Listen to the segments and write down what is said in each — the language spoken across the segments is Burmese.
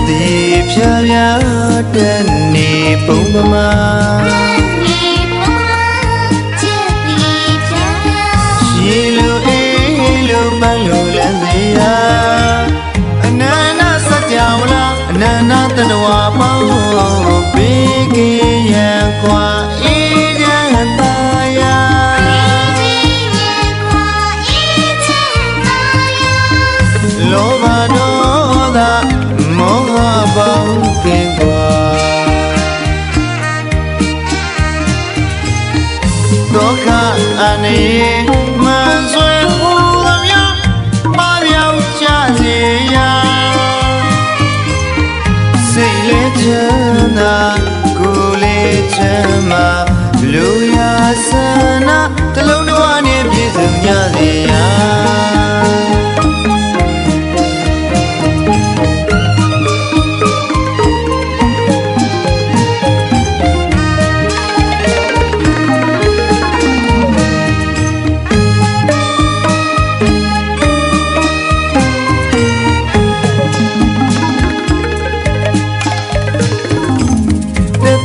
သည်ဖြာဖြာတဲ့နေပုံပမာရေလိုအေးလိုပန်းလိုလန်းစေရာအနန္တစัจ java လားအနန္တတဏဝါပေါင်းဘေးကင်းရန်ကွာအေးချမ်းသာယာလောဘဒေါသမောဟပေါင်းကင်းကွာဒုက္ခအနိမန်ဆွေဟူသမျှပပျောက်ကြစေရာစိတ်လေးချမ်းသာကိုယ်လေးချမ်းသာလူရာဆန္ဒတစ်လုံးတစ်ဝါနဲ့ပြည့်စုံကြစေရာ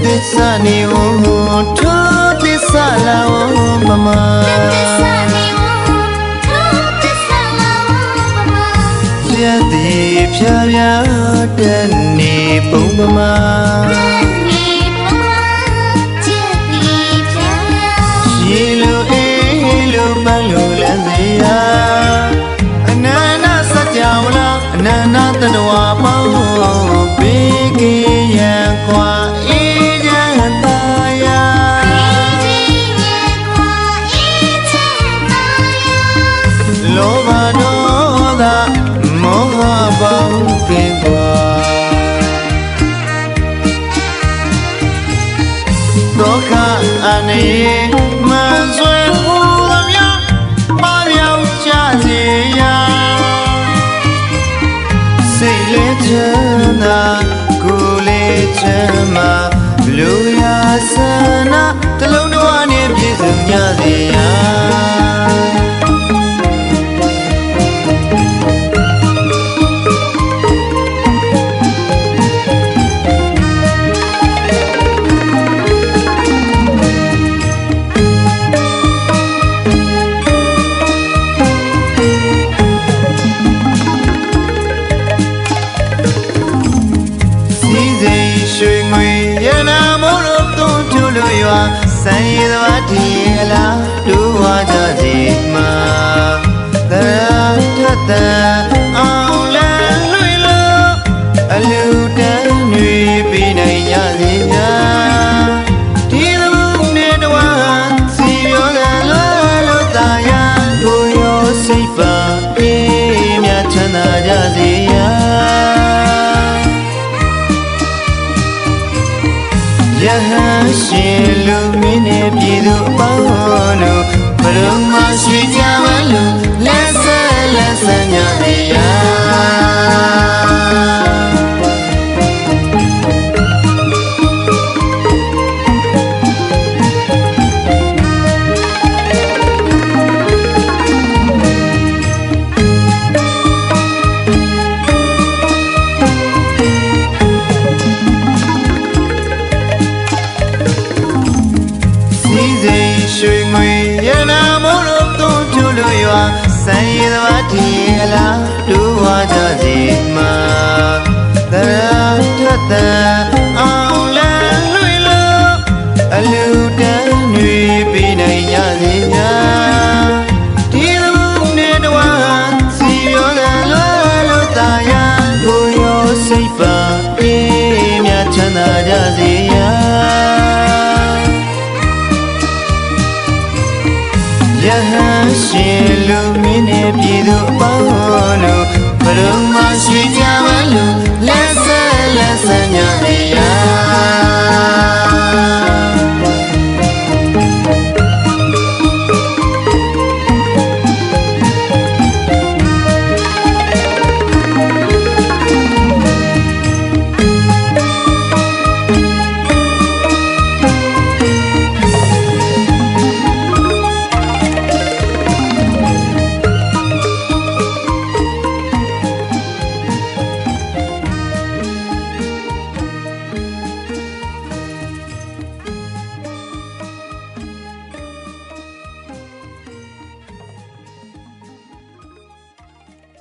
သစ္စာနေဝထိုသစ္စာလာဝပမာရသည်ဖြာဖြာတဲ့နေပုံပမာရေလိုအေးလိုပန်းလိုလန်းစေရာအနန္တစัจ java လားအနန္တတဏဝါပေါင်းဘေးကင်းရန်ကွာလောဘဒေါသမောဟပေါင်းကင်းကွာဒုက္ခအနိမန်ဆွေဟူသမျှပပျောက်ကြစေရာစိတ်လေးချမ်းသာကိုယ်လေးချမ်းသာလူရာဆန္ဒတစ်လုံးတစ်ဝါနဲ့ပြည့်စုံကြစေရာရွှေငွေရနာမိုးလို့သွန်ဖြူလို့ရွာဆန်းရည်သွားတည်အလားတို့ဝါကြစီမှာသရထတအောင်လန်းလွေလို့အလူတန်းတွေပြီးနိုင်ကြစီညာဒီလိုနဲ့တော့စီပြောတယ်လို့သာယာကိုရောစိတ်ပါအေးမြတ်ချမ်းသာကြစီရာယဟန်ရှင်လူမင်းနဲ့ပြည်သူအပေါင်းတို့ဘုရားမရှိကြမလို့လက်ဆက်ညစေရာရွှေငွေရနာမိုးလို့သွန်ဖြူလို့ရွာဆန်းရည်သွားတည်အလားတို့ဝါကြစီ